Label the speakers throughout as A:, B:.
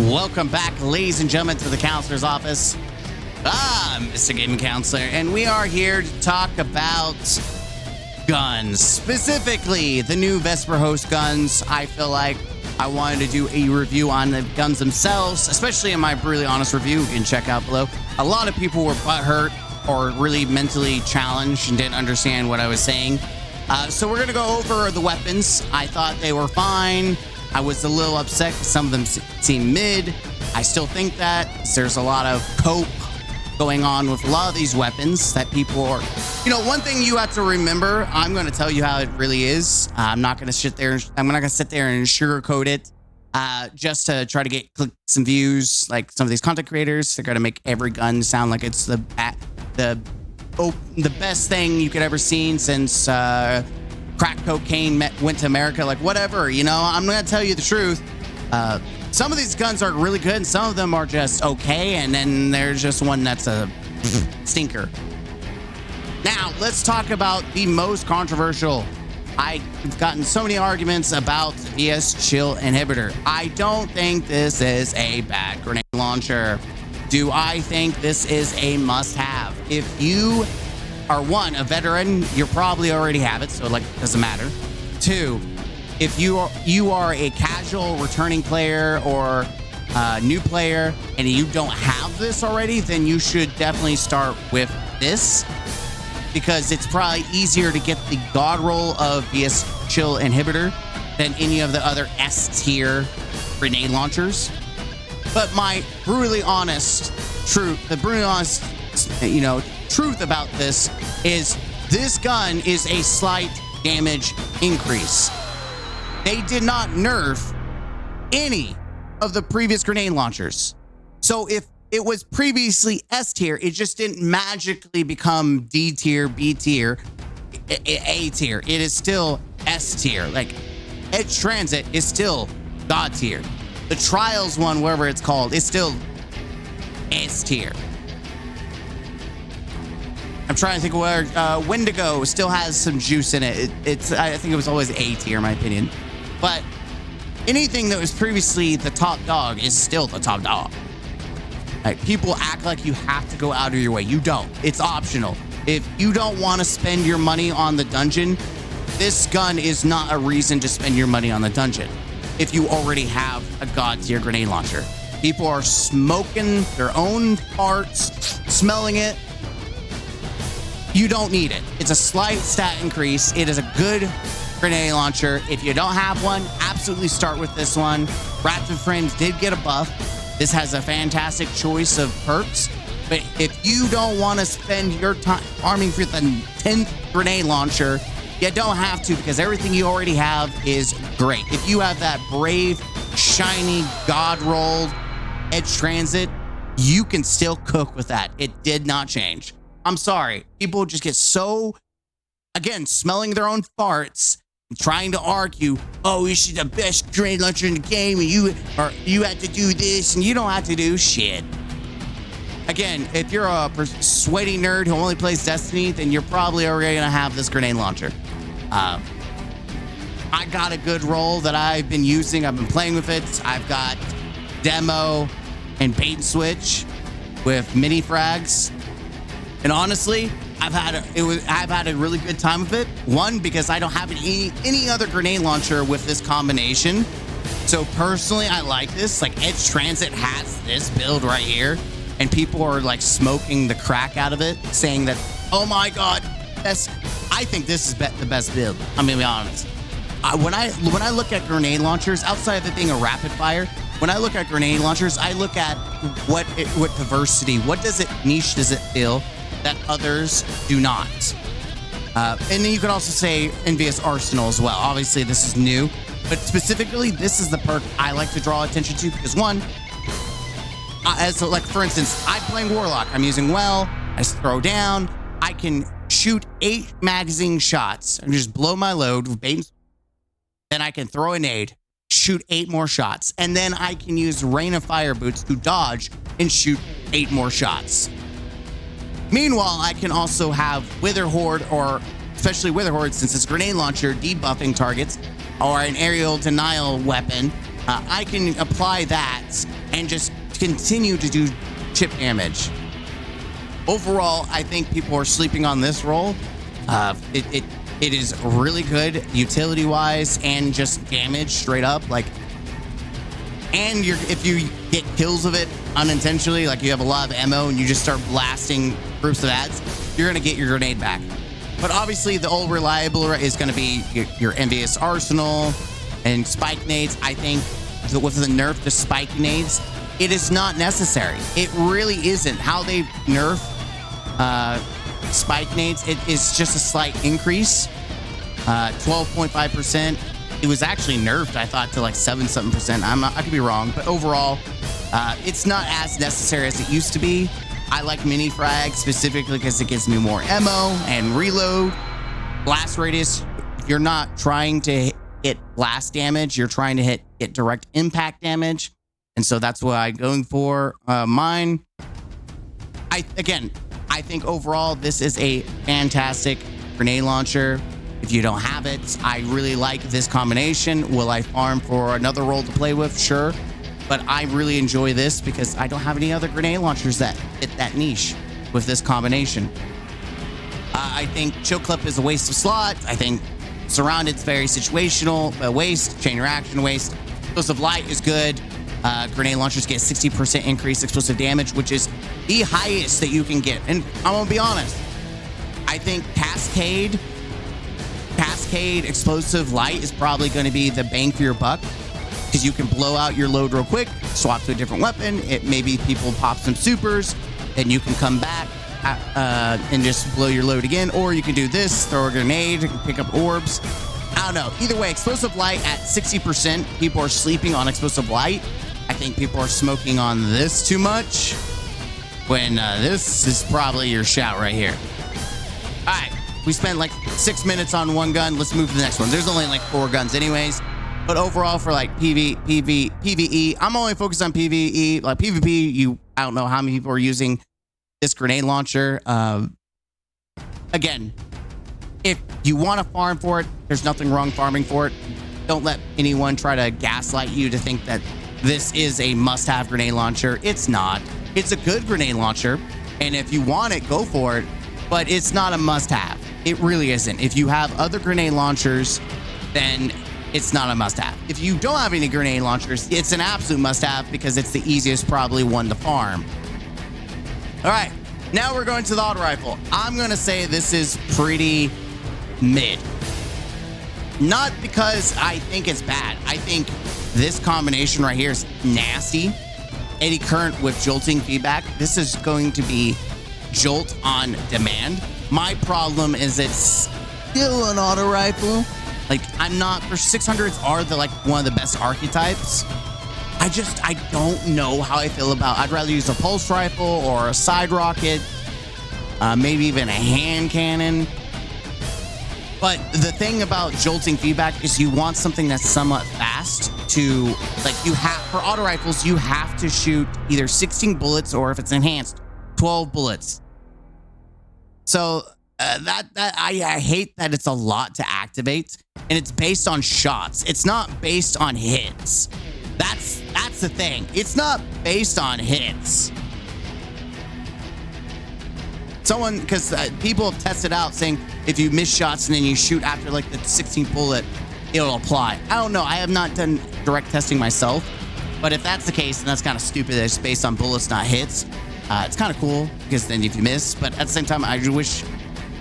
A: Welcome back, ladies and gentlemen, to the counselor's office. I'm Mr. Gaming Counselor, and we are here to talk about guns, specifically the new Vesper host guns. I feel like I wanted to do a review on the guns themselves, especially in my brutally honest review. You can check out below. A lot of people were butthurt or really mentally challenged and didn't understand what I was saying. So we're going to go over the weapons. I thought they were fine. I was a little upset because some of them seem mid. I still think that there's a lot of cope going on with a lot of these weapons that people are, you know, one thing you have to remember, I'm going to tell you how it really is. I'm not going to sit there and sugarcoat it just to try to get clicks and views. Like some of these content creators, they're going to make every gun sound like it's the best thing you could ever seen since crack cocaine went to America, like whatever, you know. I'm gonna tell you the truth. Some of these guns are really good and some of them are just okay, and then there's just one that's a stinker. Now let's talk about the most controversial. I've gotten so many arguments about VS Chill Inhibitor. I don't think this is a bad grenade launcher. Do I think this is a must-have? If you are one, a veteran, you probably already have it, so like it doesn't matter. Two, if you are a casual returning player or new player and you don't have this already, then you should definitely start with this because it's probably easier to get the god roll of VS Chill Inhibitor than any of the other S tier grenade launchers. But my brutally honest truth, truth about this is this gun is a slight damage increase. They did not nerf any of the previous grenade launchers. So if it was previously S tier, it just didn't magically become D tier, B tier, A tier. It is still S tier. Like Edge Transit is still God tier. The Trials one, whatever it's called, is still S tier. I'm trying to think of where Wendigo still has some juice in it. I think it was always A tier, in my opinion. But anything that was previously the top dog is still the top dog. Like, people act like you have to go out of your way. You don't. It's optional. If you don't want to spend your money on the dungeon, this gun is not a reason to spend your money on the dungeon. If you already have a god tier grenade launcher, people are smoking their own farts, smelling it. You don't need it. It's a slight stat increase. It is a good grenade launcher. If you don't have one, absolutely start with this one. Rats and Friends did get a buff. This has a fantastic choice of perks. But if you don't want to spend your time farming for the 10th grenade launcher, you don't have to, because everything you already have is great. If you have that brave, shiny, god-rolled Edge Transit, you can still cook with that. It did not change. I'm sorry. People just get so, again, smelling their own farts, trying to argue, oh, you should the best grenade launcher in the game, and you have to do this, and you don't have to do shit. Again, if you're a sweaty nerd who only plays Destiny, then you're probably already going to have this grenade launcher. I got a good roll that I've been using. I've been playing with it. I've got demo and bait and switch with mini frags. And honestly, I've had a really good time with it. One, because I don't have any other grenade launcher with this combination. So personally, I like this. Like Edge Transit has this build right here, and people are like smoking the crack out of it, saying that, oh my god, I think this is the best build. I'm gonna be honest. When I look at grenade launchers, outside of it being a rapid fire, when I look at grenade launchers, I look at what diversity, what niche does it fill that others do not. And then you could also say Envious Arsenal as well. Obviously, this is new, but specifically, this is the perk I like to draw attention to because one, like for instance, I'm playing Warlock. I'm using Well. I throw down. I can shoot 8 magazine shots and just blow my load with bait. Then I can throw a nade, shoot 8 more shots, and then I can use Rain of Fire Boots to dodge and shoot 8 more shots. Meanwhile, I can also have Wither Horde, or especially Wither Horde, since it's grenade launcher debuffing targets, or an aerial denial weapon. I can apply that and just continue to do chip damage. Overall, I think people are sleeping on this role. It is really good utility wise and just damage straight up. Like, and if you get kills of it unintentionally, like you have a lot of ammo and you just start blasting groups of ads, you're gonna get your grenade back. But obviously, the old reliable is gonna be your envious arsenal and spike nades. I think with the nerf to spike nades, it is not necessary. It really isn't. How they nerf spike nades, it is just a slight increase, 12.5%. It was actually nerfed, I thought, to like 7-something%. I could be wrong, but overall, it's not as necessary as it used to be. I like mini frag specifically because it gives me more ammo and reload. Blast radius, you're not trying to hit blast damage, you're trying to hit direct impact damage. And so that's what I'm going for. Mine, I think overall, this is a fantastic grenade launcher. If you don't have it, I really like this combination. Will I farm for another role to play with? Sure. But I really enjoy this because I don't have any other grenade launchers that fit that niche with this combination. I think Chill Clip is a waste of slots. I think Surrounded's very situational, waste, chain reaction waste. Explosive Light is good. Grenade launchers get 60% increased explosive damage, which is the highest that you can get. And I'm gonna be honest, I think Cascade Explosive Light is probably going to be the bang for your buck because you can blow out your load real quick, swap to a different weapon. It maybe people pop some supers, then you can come back and just blow your load again, or you can do this, throw a grenade, pick up orbs. I don't know. Either way, Explosive Light at 60%. People are sleeping on Explosive Light. I think people are smoking on this too much when this is probably your shout right here. All right. We spent like 6 minutes on one gun. Let's move to the next one. There's only like 4 guns anyways. But overall for like PvE, I'm only focused on PvE. Like PvP, I don't know how many people are using this grenade launcher. Again, if you want to farm for it, there's nothing wrong farming for it. Don't let anyone try to gaslight you to think that this is a must-have grenade launcher. It's not. It's a good grenade launcher. And if you want it, go for it. But it's not a must-have. It really isn't. If you have other grenade launchers, then it's not a must-have. If you don't have any grenade launchers, it's an absolute must-have because it's the easiest probably one to farm. All right, now we're going to the auto rifle. I'm going to say this is pretty mid. Not because I think it's bad. I think this combination right here is nasty. Eddy current with jolting feedback. This is going to be jolt on demand. My problem is it's still an auto rifle. Like, I'm not, for 600s are one of the best archetypes. I don't know how I feel about, I'd rather use a pulse rifle or a side rocket, maybe even a hand cannon. But the thing about jolting feedback is you want something that's somewhat fast to, like, for auto rifles, you have to shoot either 16 bullets or if it's enhanced, 12 bullets. So I hate that it's a lot to activate, and it's based on shots. It's not based on hits. That's the thing. It's not based on hits. Because people have tested out saying if you miss shots and then you shoot after like the 16th bullet, it'll apply. I don't know. I have not done direct testing myself, but if that's the case, then that's kind of stupid that it's based on bullets, not hits. It's kind of cool because then if you miss, but at the same time, I wish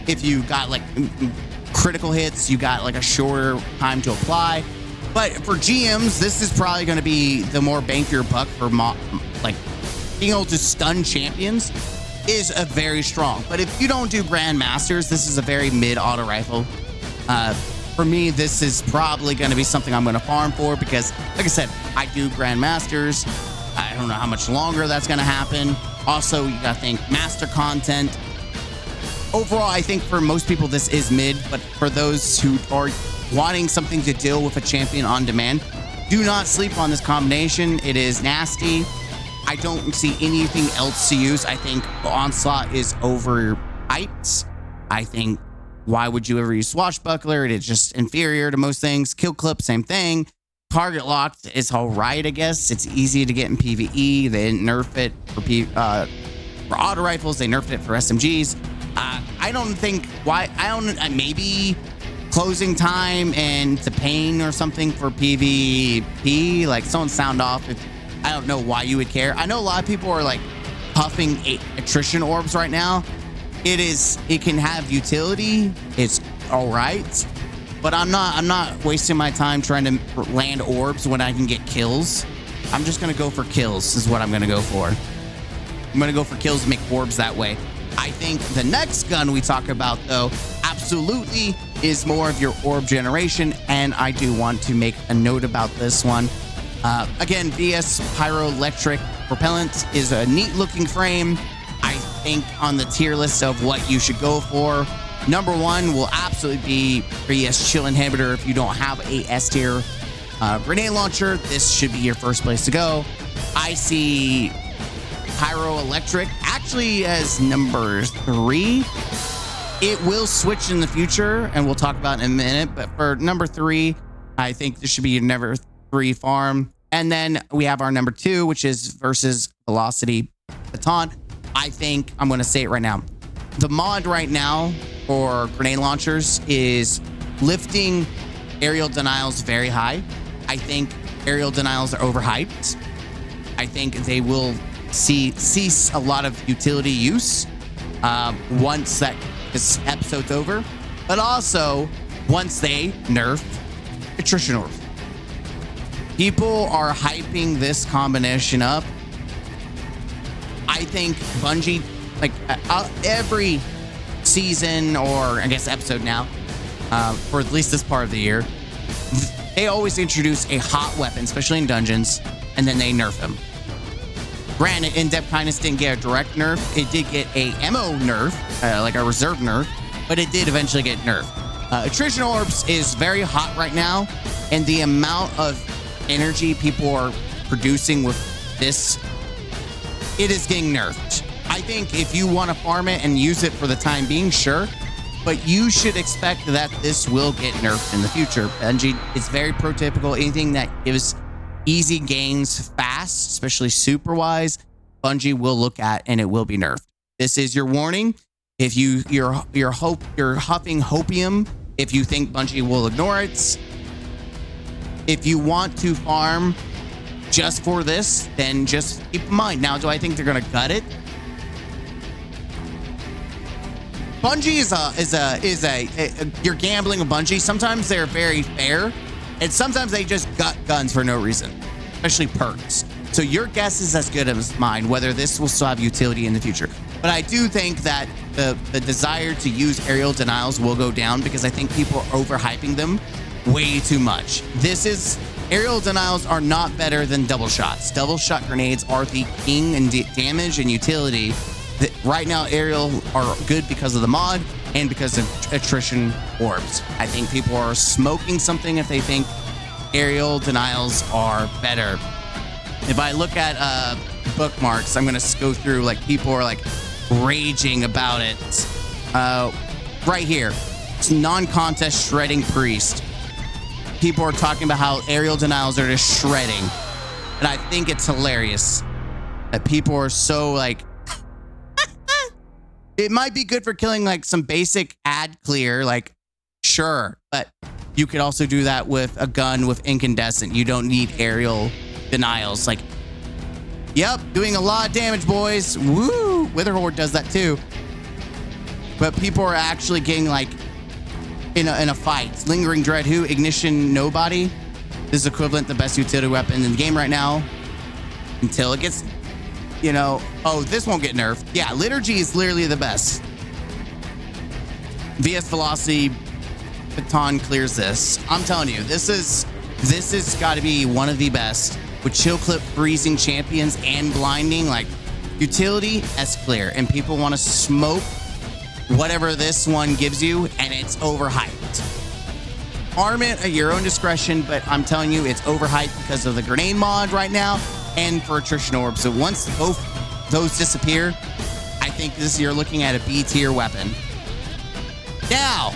A: if you got like critical hits, you got like a shorter time to apply. But for GMs, this is probably going to be the more bang for your buck for like being able to stun champions is a very strong. But if you don't do Grandmasters, this is a very mid auto rifle. For me, this is probably going to be something I'm going to farm for because, like I said, I do Grandmasters. I don't know how much longer that's going to happen. Also, you got to think master content. Overall, I think for most people, this is mid, but for those who are wanting something to deal with a champion on demand, do not sleep on this combination. It is nasty. I don't see anything else to use. I think Onslaught is overhyped. I think, why would you ever use Swashbuckler? It is just inferior to most things. Kill Clip, same thing. Target locked is all right, I guess. It's easy to get in PvE. They didn't nerf it for auto rifles. They nerfed it for SMGs. I don't think why. I don't. Maybe closing time and the pain or something for PvP. Like someone sound off. I don't know why you would care. I know a lot of people are like puffing attrition orbs right now. It can have utility. It's all right. But I'm not wasting my time trying to land orbs when I can get kills. I'm just going to go for kills is what I'm going to go for. I'm going to go for kills and make orbs that way. I think the next gun we talk about, though, absolutely is more of your orb generation. And I do want to make a note about this one. Again, VS Pyroelectric Propellant is a neat looking frame. I think on the tier list of what you should go for, number one will absolutely be VS Chill Inhibitor. If you don't have a S tier grenade launcher, this should be your first place to go. I see Pyroelectric actually as number 3. It will switch in the future, and we'll talk about it in a minute. But for number 3, I think this should be your number 3 farm. And then we have our number 2, which is versus Velocity Baton. I think I'm going to say it right now. The mod right now for grenade launchers is lifting aerial denials very high. I think aerial denials are overhyped. I think they will cease a lot of utility use once this episode's over, but also once they nerf attrition orbs. People are hyping this combination up. I think Bungie, like every season, or I guess episode now, for at least this part of the year, they always introduce a hot weapon, especially in dungeons, and then they nerf them. Granted, In-Depth Kindness didn't get a direct nerf. It did get a ammo nerf, like a reserve nerf, but it did eventually get nerfed. Attrition orbs is very hot right now, and the amount of energy people are producing with this, it is getting nerfed. I think if you want to farm it and use it for the time being, sure, but you should expect that this will get nerfed in the future. Bungie is very prototypical. Anything that gives easy gains fast, especially super wise, Bungie will look at and it will be nerfed. This is your warning. If you're huffing hopium, if you think Bungie will ignore it, if you want to farm just for this, then just keep in mind. Now, do I think they're going to gut it? Bungie is you're gambling with Bungie. Sometimes they're very fair, and sometimes they just gut guns for no reason, especially perks. So your guess is as good as mine, whether this will still have utility in the future. But I do think that the desire to use aerial denials will go down because I think people are overhyping them way too much. Aerial denials are not better than double shots. Double shot grenades are the king in damage and utility. Right now, aerial are good because of the mod and because of attrition orbs. I think people are smoking something if they think aerial denials are better. If I look at bookmarks, I'm going to go through, like, people are like raging about it. Right here, it's non-contest shredding priest. People are talking about how aerial denials are just shredding. And I think it's hilarious that people are so like, it might be good for killing like some basic ad clear, like, sure, but you could also do that with a gun with incandescent. You don't need aerial denials. Like, yep, doing a lot of damage, boys. Woo! Witherhoard does that too. But people are actually getting like in a fight. Lingering Dread, who? Ignition, nobody. This is equivalent to the best utility weapon in the game right now. Until it gets, oh, this won't get nerfed. Yeah, Liturgy is literally the best. VS Velocity Baton clears this. I'm telling you, this has got to be one of the best. With chill clip, freezing champions, and blinding, like, utility, S clear. And people want to smoke whatever this one gives you, and it's overhyped. Farm it at your own discretion, but I'm telling you, it's overhyped because of the grenade mod right now and for attrition orbs. So once both those disappear, I think you're looking at a B tier weapon. Now,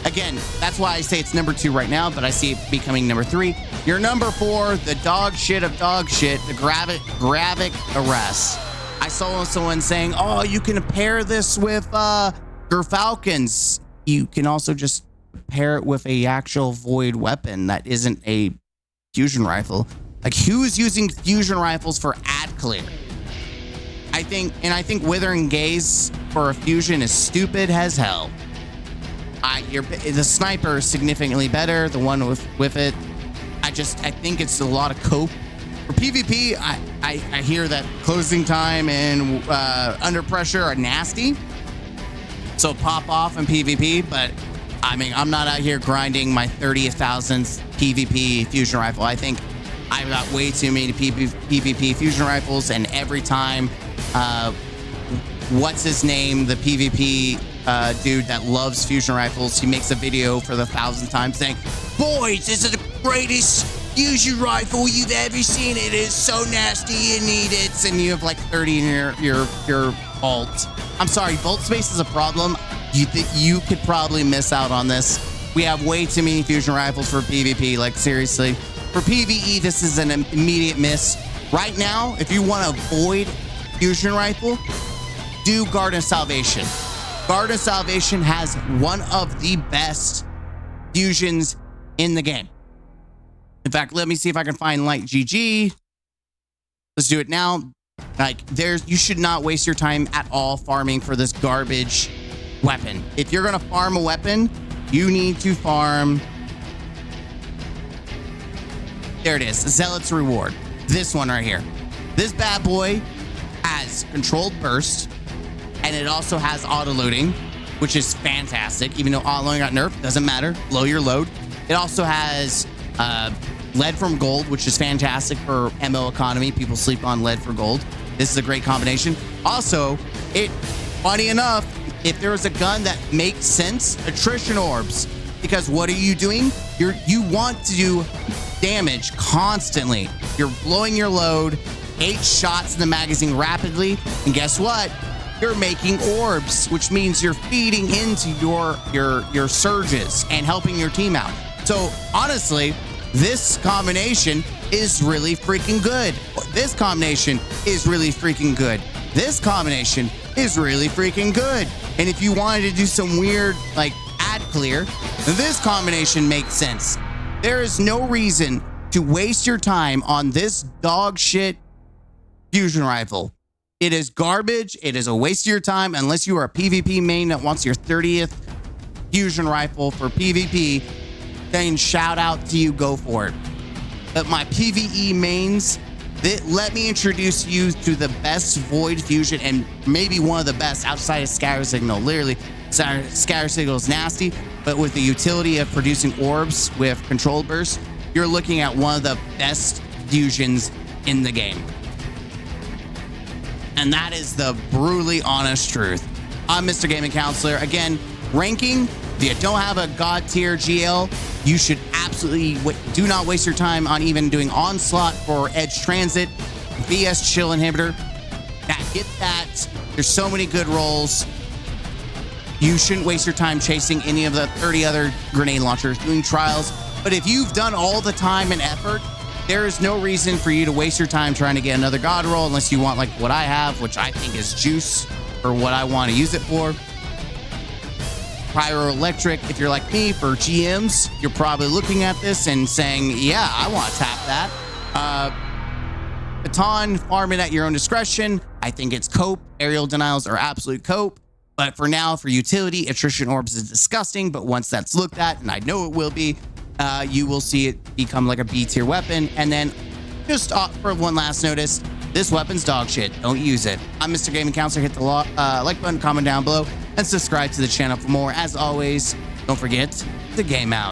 A: again, that's why I say it's number 2 right now, but I see it becoming number 3. Your number 4, the dog shit of dog shit, the Gravitic Arrest. I saw someone saying, oh, you can pair this with Falcons. You can also just pair it with a actual void weapon that isn't a fusion rifle. Like, who's using fusion rifles for ad clear? I think Withering Gaze for a fusion is stupid as hell. The sniper is significantly better. The one with it, I think it's a lot of cope. For PvP, I hear that closing time and under pressure are nasty. So pop off in PvP, but I mean, I'm not out here grinding my 30,000th PvP fusion rifle. I think I've got way too many PvP fusion rifles, and every time, what's his name, the PvP dude that loves fusion rifles, he makes a video for the 1,000th time saying, boys, this is the greatest fusion rifle you've ever seen. It is so nasty, you need it. And you have like 30 in your vault. I'm sorry, vault space is a problem. You could probably miss out on this. We have way too many fusion rifles for PvP, like seriously. For PvE, this is an immediate miss. Right now, if you want to avoid fusion rifle, do Garden of Salvation. Garden of Salvation has one of the best fusions in the game. In fact, let me see if I can find Light GG. Let's do it now. Like, you should not waste your time at all farming for this garbage weapon. If you're gonna farm a weapon, you need to farm. There it is, Zealot's Reward. This one right here. This bad boy has controlled burst, and it also has auto loading, which is fantastic. Even though auto loading got nerfed, doesn't matter. Blow your load. It also has lead from gold, which is fantastic for MO economy. People sleep on lead for gold. This is a great combination. Also, funny enough, if there was a gun that makes sense, attrition orbs. Because what are you doing? You want to do damage constantly. You're blowing your load, 8 shots in the magazine rapidly, and guess what? You're making orbs, which means you're feeding into your surges and helping your team out. So honestly, this combination is really freaking good. This combination is really freaking good. This combination is really freaking good. And if you wanted to do some weird, like, ad clear, this combination makes sense. There is no reason to waste your time on this dog shit fusion rifle. It is garbage. It is a waste of your time unless you are a PvP main that wants your 30th fusion rifle for PvP. Then shout out to you, go for it. But my PvE mains, let me introduce you to the best void fusion and maybe one of the best outside of Scatter Signal. Literally, Scatter Signal is nasty, but with the utility of producing orbs with controlled burst, you're looking at one of the best fusions in the game. And that is the brutally honest truth. I'm Mr. Gaming Counselor. Again, ranking, if you don't have a God tier GL, you should absolutely do not waste your time on even doing Onslaught for Edge Transit, VS Chill Inhibitor. Get that. There's so many good rolls. You shouldn't waste your time chasing any of the 30 other grenade launchers, doing trials. But if you've done all the time and effort, there is no reason for you to waste your time trying to get another God roll unless you want like what I have, which I think is juice for what I want to use it for. Pyroelectric, if you're like me, for GMs, you're probably looking at this and saying, yeah, I want to tap that. Baton, farm it at your own discretion. I think it's cope. Aerial denials are absolute cope. But for now, for utility, attrition orbs is disgusting. But once that's looked at, and I know it will be, you will see it become like a B tier weapon. And then just for one last notice, this weapon's dog shit. Don't use it. I'm Mr. Gaming Counselor. Hit the like button, comment down below, and subscribe to the channel for more. As always, don't forget to game out.